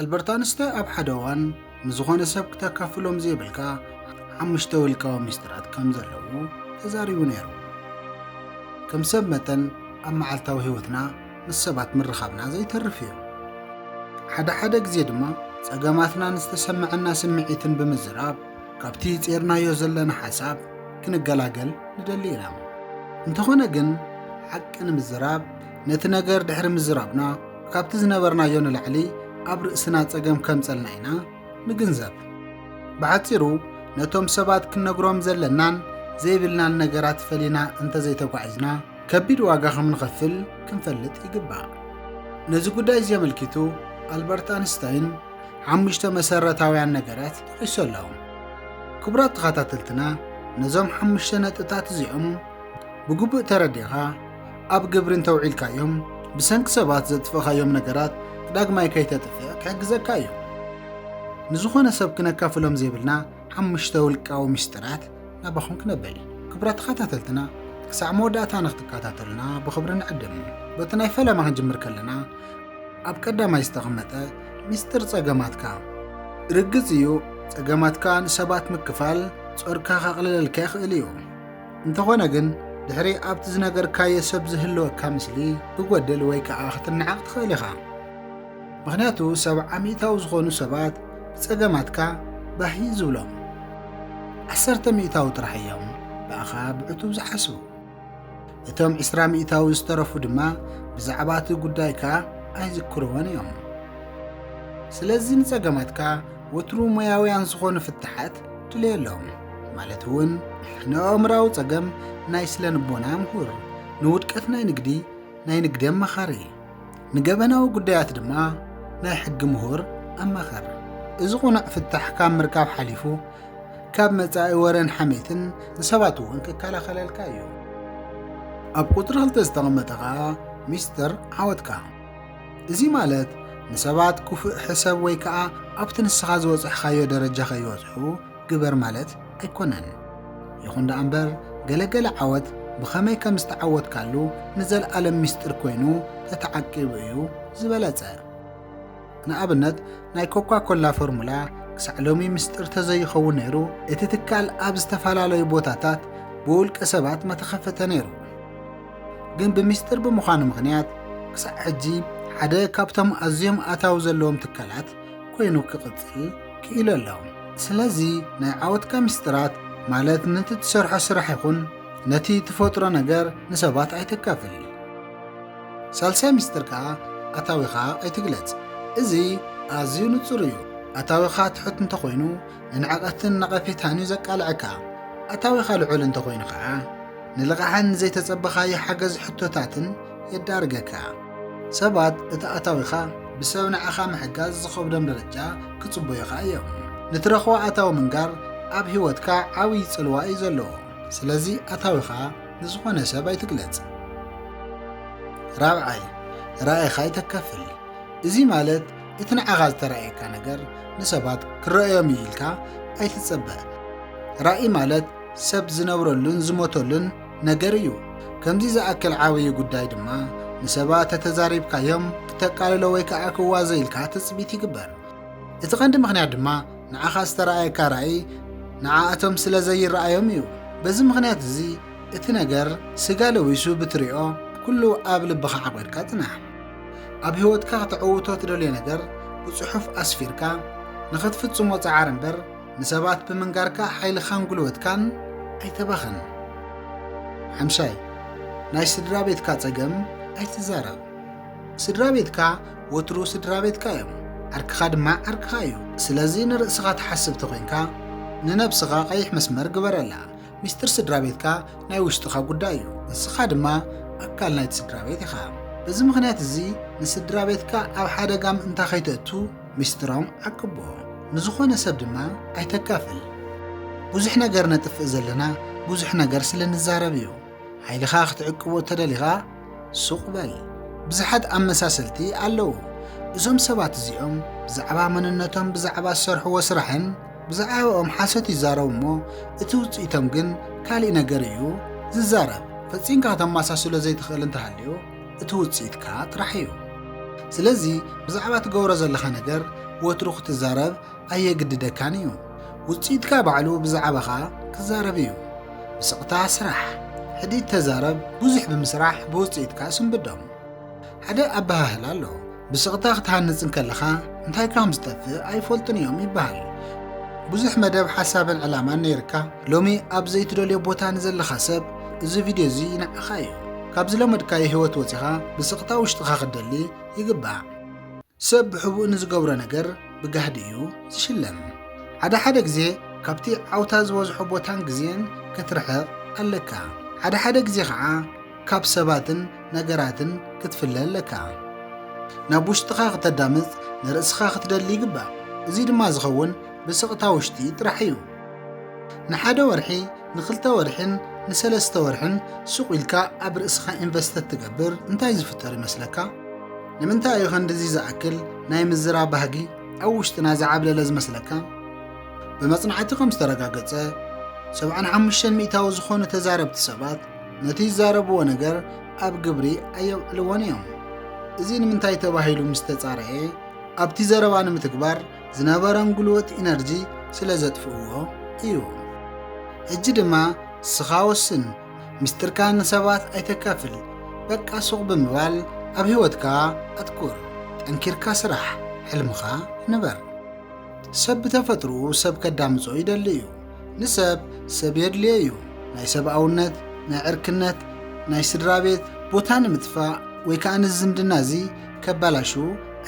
ኣልበርት ኣንስታይን ኣብ ሓደ እዋን ንዝኾነ ሰብ ክተካፍሎም ዘይብልካ 5 ውልቃዊ ሚስጥራት ከም ዘለዉ ተዛሪቡ ነይሩ። ከም ሰብ መጠን ኣብ መዓልታዊ ህይወትና ምስ ሰባት ምርኻብና ዘይተርፍ እዩ። ሓደ ግዜ ድማ ፀገማትና ንዝተሰምዐና ስምዒትን ብምዝራብ ካብቲ ጼርናዮ ዘለና ሓሳብ ክንገላገል ንደሊ ኢና። እንተኾነ ግን ሓቂ ንምዝራብ ነቲ ነገር ድሕሪ ምዝራብና ካብቲ ዝነበርናዮ ንላዕሊ ኣብ ርእስና ፀገም ከምፀልና ኢና ንግንዘብ። ብሓፂሩ ነቶም ሰባት ክነግሮም ዘለናን ዘይብልናን ነገራት ፈሊና እንተዘይተጓዒዝና ከቢድ ዋጋ ከም ንኸፍል ክንፈልጥ ይግባእ። ነዚ ጉዳይ ዘመልኪቱ ኣልበርት ኣንስታይን 5 መሰረታውያን ነገራት ጠቂሱ ኣለዉ። ክቡራት ተኸታተልትና ነዞም 5 ነጥብታት እዚኦም ብግቡእ ተረዲኻ ኣብ ግብሪ እንተውዒልካዮም ብሰንኪ ሰባት ዘጥፍእኻዮም ነገራት ዳግማይ ከይተጥፍእ ክሕግዘካ እዩ። ንዝኾነ ሰብ ክነካፍሎም ዘይብልና 5 ውልቃዊ ሚስጥራት ናባኹም ክነብል። ክቡራት ተኸታተልትና ክሳዕ መወዳእታ ንኽትከታተሉና ብኽብሪ ንዕድም። በቲ ናይ ፈለማ ክንጅምር ከለና ኣብ ቀዳማይ ዝተቐመጠ ሚስጥር ፀገማትካ። ርግፅ እዩ ፀገማትካ ንሰባት ምክፋል ጾርካ ከቕልለልካ ይኽእል እዩ። እንተኾነ ግን ድሕሪ ኣብቲ ዝነገርካዮ ሰብ ዝህልወካ ምስሊ ክጎድል ወይ ከዓ ክትነዓቕ ትኽእል ኢኻ። ምክንያቱ 70% ዝኾኑ ሰባት ብፀገማትካ ባህ ዝብሎም 10% ጥራሕ እዮም ብኣኻ ብዕቱብ ዝሓስቡ። እቶም 20% ዝተረፉ ድማ ብዛዕባ እቲ ጉዳይካ ኣይዝክርዎን እዮም። ስለዚ ንፀገማትካ ወትሩ ሞያውያን ዝኾኑ ፍትሓት ድልየሎም። ማለት እውን ንኣእምራዊ ፀገም ናይ ስለ ልቦና ምሁር፣ ንውድቀት ናይ ንግዲ ኣማኻሪ፣ ንገበናዊ ጉዳያት ድማ ናይ ሕጊ ምሁር ኣማኻሪ። እዚ ቁኑዕ ፍታሕ ካብ ምርካብ ሓሊፉ ካብ መጻኢ ወረን ሓሜትን ንሰባት እውን ክከላኸለልካ እዩ። ኣብ ቁጥሪ 2 ዝተቐመጠ ኸዓ ሚስጥር ዓወትካ። እዚ ማለት ንሰባት ክፉእ ሕሰብ ወይ ከዓ ኣብቲ ንስኻ ዝወፅሕካዮ ደረጃ ከይወፅሑ ግበር ማለት ኣይኮነን። ይኹን ዳ እምበር ገለገለ ዓወት ብኸመይ ከም ዝተዓወትካሉ ንዘለኣለም ሚስጥር ኮይኑ ተተዓቂቡ እዩ ዝበለፀ። ንኣብነት ናይ ኮካኮላ ፎርሙላ ክሳዕ ሎሚ ምስጢር ተዘይኸውን ነይሩ። እቲ ትካል ኣብ ዝተፈላለዩ ቦታታት ብውልቀ ሰባት መተኸፈተ ነይሩ። ግን ብምስጢር ብምዃኑ ምኽንያት ክሳዕ ሕጂ ሓደ ካብቶም ኣዝዮም ኣታዊ ዘለዎም ትካላት ኮይኑ ክቕፅል ክኢሉ ኣለዉ። ስለዚ ናይ ዓወትካ ምስጢራት ማለት ነቲ ትሰርሖ ስራሕ ይኹን ነቲ ትፈጥሮ ነገር ንሰባት ኣይተካፍል። ሳልሳይ ምስጢር ከዓ ኣታዊኻ ኣይትግለጽ። እዚ ኣዝዩ ንጹር እዩ። ኣታዊኻ ትሑት እንተኾይኑ ንንዓቐትን ነቐፌታን እዩ ዘቃልዐካ። ኣታዊኻ ልዑል እንተኾይኑ ከዓ ንልቕሓን ዘይተጸበኻዮ ሓገዝ ሕቶታትን የዳርገካ። ሰባት እቲ ኣታዊኻ ብሰብ ንዓኻ ምሕጋዝ ዝኸብዶም ደረጃ ክጽበዩኻ እዮም። ንትረኽቦ ኣታዊ ምንጋር ኣብ ህይወትካ ዓብዪ ጽልዋ እዩ ዘለዎ። ስለዚ ኣታዊኻ ንዝኾነ ሰብ ኣይትግለጽ። ራብዓይ ራእይኻ ይተካፍል። እዚ ማለት እቲ ንዓኻ ዝተረኣየካ ነገር ንሰባት ክረአዮም ኢልካ ኣይትጸበእ። ራእይ ማለት ሰብ ዝነብረሉን ዝሞተሉን ነገር እዩ። ከምዚ ዝኣክል ዓብዪ ጉዳይ ድማ ንሰባት ተተዛሪብካዮም ክተቃልሎ ወይ ከዓ ክዋዘ ኢልካ ትፅቢት ይግበር። እቲ ቀንዲ ምኽንያት ድማ ንዓኻ ዝተረኣየካ ራእይ ንዓኣቶም ስለ ዘይረኣዮም እዩ። በዚ ምኽንያት እዚ እቲ ነገር ስጋ ለዊሱ ብትሪኦ ኩሉ ኣብ ልብኻ ዓቂድካ ጽናሕ። ኣብ ህይወትካ ክትዕውቶ ትደልዮ ነገር ብጽሑፍ ኣስፊርካ ንኽትፍጽሞ ፃዓር እምበር ንሰባት ብምንጋርካ ሓይልኻን ጉልበትካን ኣይተባኽን። ሓምሻይ ናይ ስድራ ቤትካ ፀገም ኣይትዛረብ። ስድራ ቤትካ ወትሩ ስድራ ቤትካ እዮም፣ ዓርክኻ ድማ ዓርክኻ እዩ። ስለዚ ንርእስኻ ትሓስብ ተኾይንካ ንነብስኻ ቀይሕ መስመር ግበረላ። ሚስጥር ስድራ ቤትካ ናይ ውሽጥኻ ጉዳይ እዩ፣ ንስኻ ድማ ኣካል ናይቲ ስድራ ቤት ኢኻ። በዚ ምኽንያት እዚ ንስድራ ቤትካ ኣብ ሓደጋ ምእንታ ከይተእቱ ሚስጥሮም ዓቅቦ። ንዝኾነ ሰብ ድማ ኣይተካፍል። ብዙሕ ነገር ነጥፍእ ዘለና ብዙሕ ነገር ስለ ንዛረብ እዩ። ሓይልኻ ክትዕቅቦ ተደሊኻ ሱቕ በል። ብዙሓት ኣመሳሰልቲ ኣለዉ። እዞም ሰባት እዚኦም ብዛዕባ መንነቶም፣ ብዛዕባ ዝሰርሕዎ ስራሕን ብዛዕባኦም ሓሶት ይዛረቡ እሞ እቲ ውፅኢቶም ግን ካሊእ ነገር እዩ ዝዛረብ። ፈፂምካ ከተመሳስሎ ዘይትኽእል እንተሃልዩ እቲ ውፅኢትካ ጥራሕ እዩ። ስለዚ ብዛዕባ ትገብሮ ዘለኻ ነገር ወትሩ ክትዛረብ ኣየግድደካን እዩ ውፅኢትካ ባዕሉ ብዛዕባኻ ክዛረብ እዩ ብስቕታ ስራሕ ሕዲድ ተዛረብ ብዙሕ ብምስራሕ ብውፅኢትካ ስንብዶም ሓደ ኣባህላ ኣሎ ብስቕታ ክትሃንፅን ከለኻ እንታይ ከም ዝጠፍእ ኣይፈልጡን እዮም ይበሃል ብዙሕ መደብ ሓሳብን ዕላማን ነይርካ ሎሚ ኣብ ዘይትደልዮ ቦታ ንዘለኻ ሰብ እዚ ቪድዮ እዚ ንዓኻ እዩ ካብ ዝለመድካዮ ህይወት ወፂኻ ብስቕታ ውሽጥኻ ክደሊ ይግባእ ሰብ ብሕቡእ ንዝገብሮ ነገር ብጋህዲ እዩ ዝሽለም ሓደ ግዜ ካብቲ ዓውታ ዝበዝሖ ቦታን ግዜን ክትርሕቕ ኣለካ ሓደ ግዜ ከዓ ካብ ሰባትን ነገራትን ክትፍለ ኣለካ ናብ ውሽጥኻ ክትዳምፅ ንርእስኻ ክትደሊ ይግባእ እዚ ድማ ዝኸውን ብስቕታ ውሽጢ ጥራሕ እዩ ንሓደ ወርሒ ንክልተ ወርሕን ንሰለስተ ወርሕን ሱቕ ኢልካ ኣብ ርእስኻ ኢንቨስተት ትገብር እንታይ ዝፍጠር ይመስለካ ንምንታይ እዩ ክንድዚ ዝኣክል ናይ ምዝራብ ባህጊ ኣብ ውሽጥና ዝዓብለለ ዝመስለካ ብመጽናዕቲ ከም ዝተረጋገፀ 75 ሚእታዊ ዝኾኑ ተዛረብቲ ሰባት ነቲ ዝዛረብዎ ነገር ኣብ ግብሪ ኣየውዕልዎን እዮም እዚ ንምንታይ ተባሂሉ ምስ ተጻረየ ኣብቲ ዘረባ ንምትግባር ዝነበረን ጉልበት ኢነርጂ ስለ ዘጥፍእዎ እዩ እጂ ድማ ስኻ ወስን ምስጢርካ ንሰባት ኣይተካፍል በቃ ሱቕ ብምባል ኣብ ህይወትካ ኣትኩር ጠንኪርካ ስራሕ ሕልምኻ ንበር ሰብ ብተፈጥሩ ሰብ ከዳምጾ ይደሊ እዩ ንሰብ ሰብ የድልዮ እዩ ናይ ሰብኣውነት ናይ ዕርክነት ናይ ስድራ ቤት ቦታ ንምጥፋእ ወይ ከዓ ንዝምድና እዚ ከባላሹ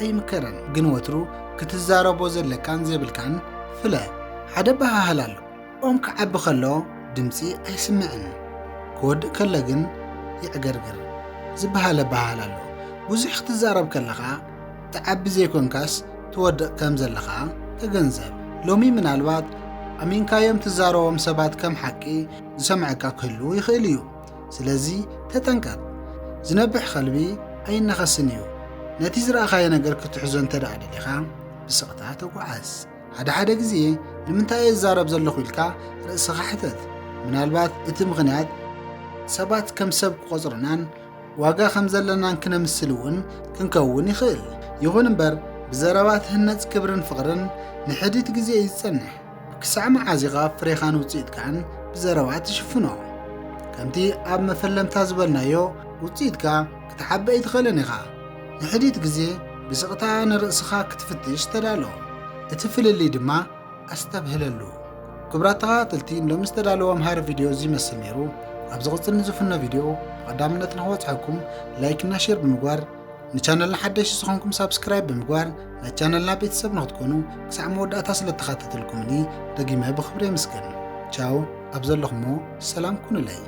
ኣይምከረን ግን ወትሩ ክትዛረቦ ዘለካን ዘብልካን ፍለ ሓደ ባህል ኣሎ ኦም ክዓቢ ከሎ ድምፂ ኣይስምዕን ክወድእ ከለ ግን ይዕገርግር ዝበሃለ ባህል ኣሎ ብዙሕ ክትዛረብ ከለኻ ተዓቢ ዘይኮንካስ ትወድቕ ከም ዘለኻ ተገንዘብ ሎሚ ምናልባት ኣሚንካዮም ትዛረቦም ሰባት ከም ሓቂ ዝሰምዐካ ክህሉ ይኽእል እዩ ስለዚ ተጠንቀቕ ዝነብሕ ኸልቢ ኣይነኸስን እዩ ነቲ ዝረኣኻዮ ነገር ክትሕዞ እንተደኣ ደሊኻ ብስቕታ ተጓዓዝ ሓደ ግዜ ንምንታይ ዝዛረብ ዘለኹ ኢልካ ርእስኻ ሕተት ምናልባት እቲ ምኽንያት ሰባት ከም ሰብ ክቆፅርናን ዋጋ ከም ዘለናን ክነምስል እውን ክንከውን ይኽእል ይኹን እምበር ብዘረባት ህነፅ ክብርን ፍቕርን ንሕዲት ግዜ ይጸንሕ ክሳዕ መዓዚኻ ፍሬኻን ውፅኢትካን ብዘረባት ትሽፍኖ ከምቲ ኣብ መፈለምታ ዝበልናዮ ውፅኢትካ ክትሓበይ ትኽእልን ኢኻ ንሕዲት ግዜ ብስቕታ ንርእስኻ ክትፍትሽ ተዳሎ እቲ ፍልሊ ድማ ኣስተብህለሉ ክብራት ተኸታተልቲ ሎሚ ዝተዳለወ መምሃሪ ቪድዮ እዚ ይመስል ነይሩ ኣብ ዝቕፅል ንዝፍኖ ቪድዮ ብቐዳምነት ንኽበፅሐኩም ላይክ እና ሼር ብምግባር ንቻነልና ሓደሽ ዝኾንኩም ሳብስክራይብ ብምግባር ናይ ቻነልና ቤተሰብ ንኽትኮኑ ክሳዕ መወዳእታ ስለ ተኸታተልኩምኒ ደጊመ ብኽብሪ የምስግን ቻው ኣብ ዘለኹሞ ሰላም ኩኑለይ